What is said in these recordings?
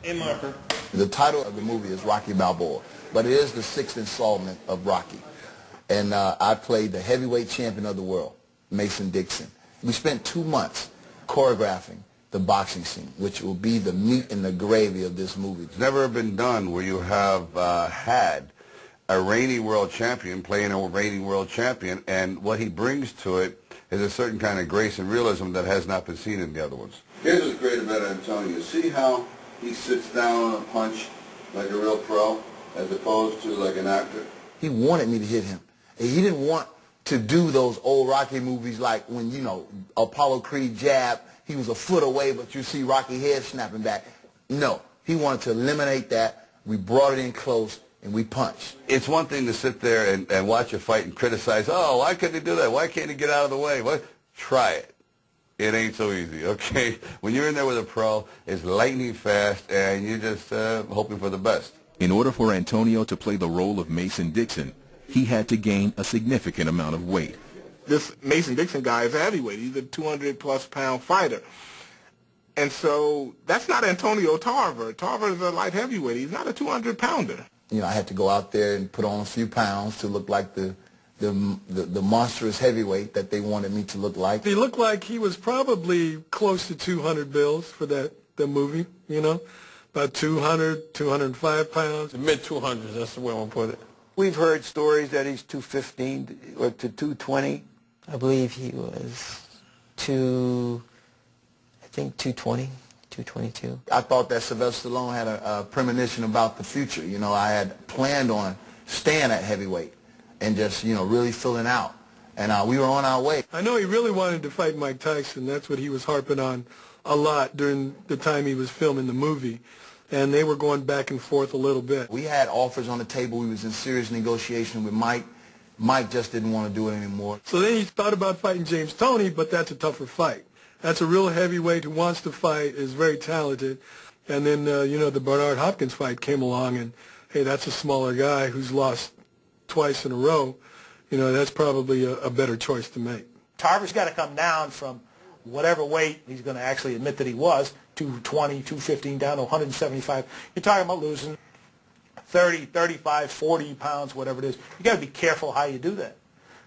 In marker. The title of the movie is Rocky Balboa, but it is the 6th installment of Rocky. And I played the heavyweight champion of the world, Mason Dixon. We spent 2 months choreographing the boxing scene, which will be the meat and the gravy of this movie. It's never been done where you have had a reigning world champion playing a reigning world champion, and what he brings to it is a certain kind of grace and realism that has not been seen in the other ones. Here's what's great about Antonio. See how he sits down on a punch like a real pro as opposed to like an actor? He wanted me to hit him. And he didn't want to do those old Rocky movies like when, you know, Apollo Creed jabbed, he was a foot away, but you see Rocky head snapping back. No, he wanted to eliminate that. We brought it in close, and we punched. It's one thing to sit there and watch a fight and criticize, oh, why couldn't he do that? Why can't he get out of the way? What? Try it. It ain't so easy, okay? When you're in there with a pro, it's lightning fast, and you're just hoping for the best. In order for Antonio to play the role of Mason Dixon, he had to gain a significant amount of weight. This Mason Dixon guy is a heavyweight. He's a 200-plus pound fighter. And so that's not Antonio Tarver. Tarver is a light heavyweight. He's not a 200-pounder. You know, I had to go out there and put on a few pounds to look like the monstrous heavyweight that they wanted me to look like. He looked like he was probably close to 200 bills for the movie, you know, about 200, 205 pounds. Mid-200s, that's the way I want to put it. We've heard stories that he's 215 or to 220. I believe he was 220, 222. I thought that Sylvester Stallone had a premonition about the future. You know, I had planned on staying at heavyweight and just, you know, really filling out. And we were on our way. I know he really wanted to fight Mike Tyson. That's what he was harping on a lot during the time he was filming the movie. And they were going back and forth a little bit. We had offers on the table. We was in serious negotiation with Mike. Mike just didn't want to do it anymore. So then he thought about fighting James Toney, but that's a tougher fight. That's a real heavyweight who wants to fight, is very talented. And then, you know, the Bernard Hopkins fight came along, and, hey, that's a smaller guy who's lost twice in a row. You know, that's probably a better choice to make. Tarver's got to come down from whatever weight he's going to actually admit that he was, 220, 215, down to 175. You're talking about losing 30, 35, 40 pounds, whatever it is. You got to be careful how you do that.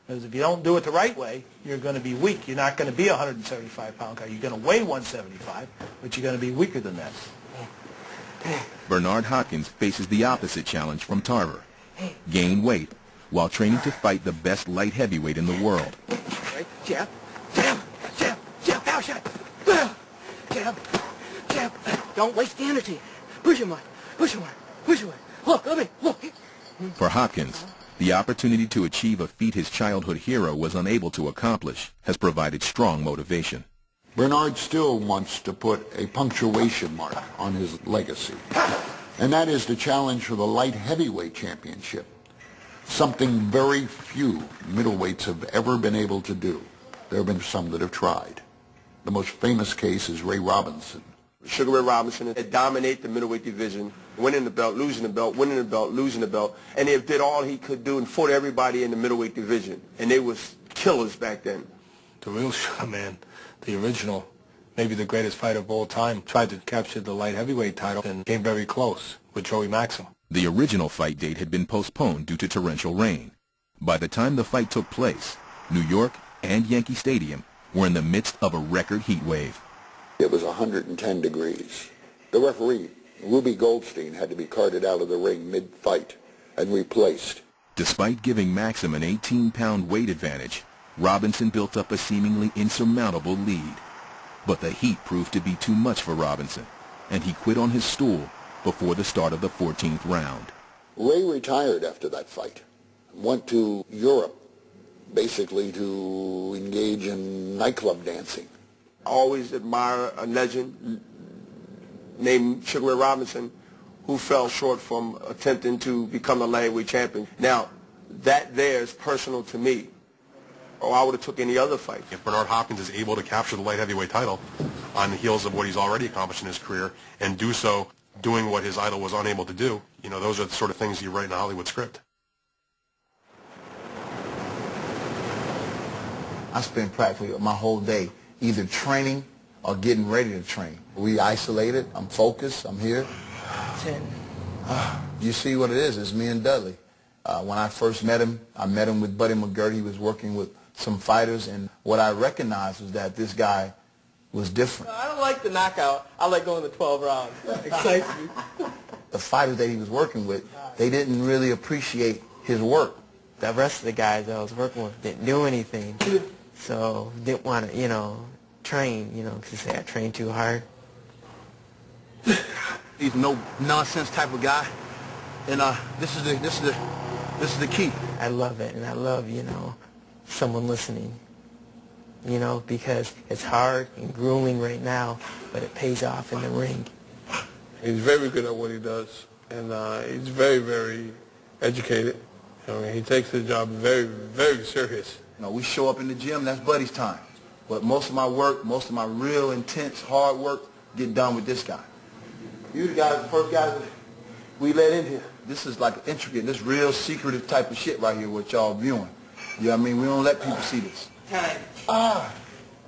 Because if you don't do it the right way, you're going to be weak. You're not going to be a 175-pound guy. You're going to weigh 175, but you're going to be weaker than that. Bernard Hopkins faces the opposite challenge from Tarver. Gain weight while training to fight the best light heavyweight in the world. Right? Jab, jab, jab, jab, power shot. Jab, jab. Don't waste the energy. Push him away, push him away, push him away. Look, let me, look. For Hopkins, the opportunity to achieve a feat his childhood hero was unable to accomplish has provided strong motivation. Bernard still wants to put a punctuation mark on his legacy, and that is the challenge for the light heavyweight championship, something very few middleweights have ever been able to do. There have been some that have tried. The most famous case is Ray Robinson. Sugar Ray Robinson had dominated the middleweight division, winning the belt, losing the belt, winning the belt, losing the belt, and he did all he could do and fought everybody in the middleweight division, and they was killers back then. The real Sugar Man, the original, maybe the greatest fighter of all time, tried to capture the light heavyweight title and came very close with Joey Maxim. The original fight date had been postponed due to torrential rain. By the time the fight took place, New York and Yankee Stadium were in the midst of a record heat wave. It was 110 degrees. The referee, Ruby Goldstein, had to be carted out of the ring mid-fight and replaced. Despite giving Maxim an 18-pound weight advantage, Robinson built up a seemingly insurmountable lead. But the heat proved to be too much for Robinson, and he quit on his stool before the start of the 14th round. Ray retired after that fight, went to Europe, basically to engage in nightclub dancing. I always admire a legend named Sugar Ray Robinson who fell short from attempting to become a lightweight champion. Now, that there is personal to me, or I would have took any other fight. If Bernard Hopkins is able to capture the light heavyweight title on the heels of what he's already accomplished in his career and do so doing what his idol was unable to do, you know, those are the sort of things you write in a Hollywood script. I spent practically my whole day either training or getting ready to train. We isolated, I'm focused, I'm here, 10. You see what it is. It's me and Dudley. When I first met him, I met him with Buddy McGirt. He was working with some fighters, and what I recognized was that this guy was different. I don't like the knockout. I like going the 12 rounds. It excites me. The fighters that he was working with, they didn't really appreciate his work. The rest of the guys I was working with didn't do anything, so didn't want to, train, because they say I train too hard. He's no nonsense type of guy, and this is the key. I love it, and I love, someone listening, because it's hard and grueling right now, but it pays off in the ring. He's very good at what he does, and he's very, very educated. He takes his job very, very serious. We show up in the gym, that's Buddy's time. But most of my work, most of my real intense, hard work, get done with this guy. You the guys, the first guys that we let in here. This is like intricate, this real secretive type of shit right here, what y'all viewing. You know what I mean? We don't let people see this.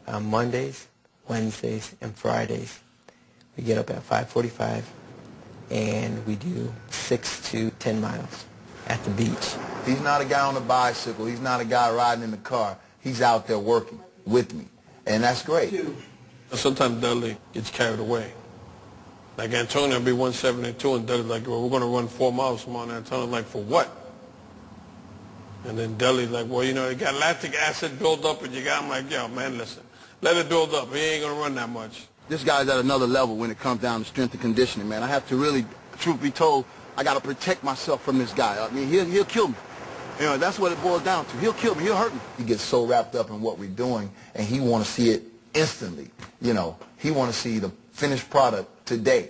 On Mondays, Wednesdays, and Fridays, we get up at 5:45, and we do 6 to 10 miles at the beach. He's not a guy on a bicycle. He's not a guy riding in the car. He's out there working with me, and that's great. Sometimes Dudley gets carried away. Like Antonio will be 172, and Dudley's like, well, we're going to run 4 miles from on Antonio's like, for what? And then Dudley's like, well, they got lactic acid built up, and you got, I'm like, yo, man, listen, let it build up. He ain't going to run that much. This guy's at another level when it comes down to strength and conditioning, man. I have to really, truth be told, I got to protect myself from this guy. I mean, he'll kill me. That's what it boils down to. He'll kill me. He'll hurt me. He gets so wrapped up in what we're doing, and he want to see it instantly. He want to see the finished product today.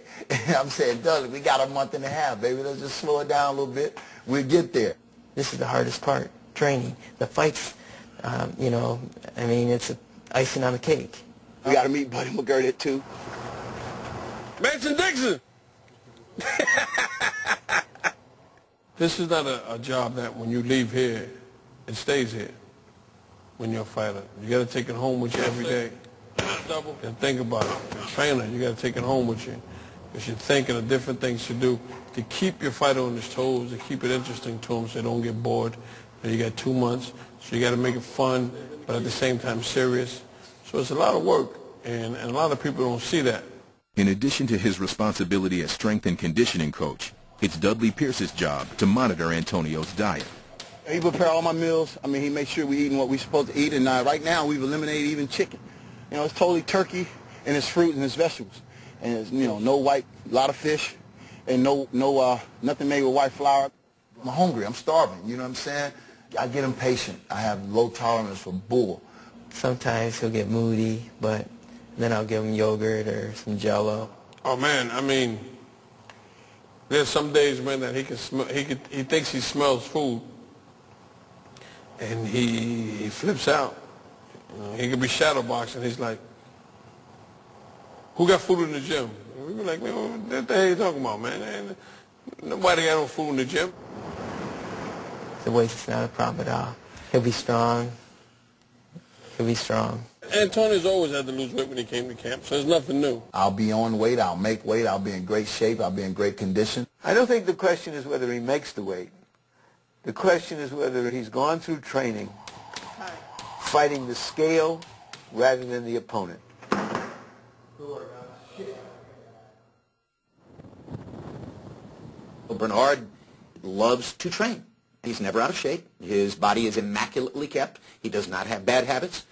I'm saying, Dudley, we got a month and a half, baby. Let's just slow it down a little bit. We'll get there. This is the hardest part, training. The fights, it's icing on the cake. We got to meet Buddy McGirt at 2. Mason Dixon! This is not a job that when you leave here, it stays here when you're a fighter. You got to take it home with you every day. And think about it. You're a trainer, you got to take it home with you. Because you're thinking of different things to do to keep your fighter on his toes, to keep it interesting to him so they don't get bored. You got 2 months, so you got to make it fun, but at the same time serious. So it's a lot of work, and a lot of people don't see that. In addition to his responsibility as strength and conditioning coach, it's Dudley Pierce's job to monitor Antonio's diet. He prepare all my meals. He makes sure we're eating what we're supposed to eat, and right now we've eliminated even chicken. It's totally turkey, and it's fruit and it's vegetables. And it's, no white, a lot of fish, and nothing made with white flour. I'm hungry, I'm starving, you know what I'm saying? I get impatient. I have low tolerance for bull. Sometimes he'll get moody, but then I'll give him yogurt or some Jell-O. Oh man, there's some days, man, that he can smell. He thinks he smells food, and he flips out. He could be shadow boxing. He's like, "Who got food in the gym?" And we be like, "Man, what the hell are you talking about, man? Ain't nobody got no food in the gym." The weight's not a problem at all. He'll be strong. He'll be strong. Antonio's always had to lose weight when he came to camp, so there's nothing new. I'll be on weight. I'll make weight. I'll be in great shape. I'll be in great condition. I don't think the question is whether he makes the weight. The question is whether he's gone through training fighting the scale rather than the opponent. Bernard loves to train. He's never out of shape. His body is immaculately kept. He does not have bad habits.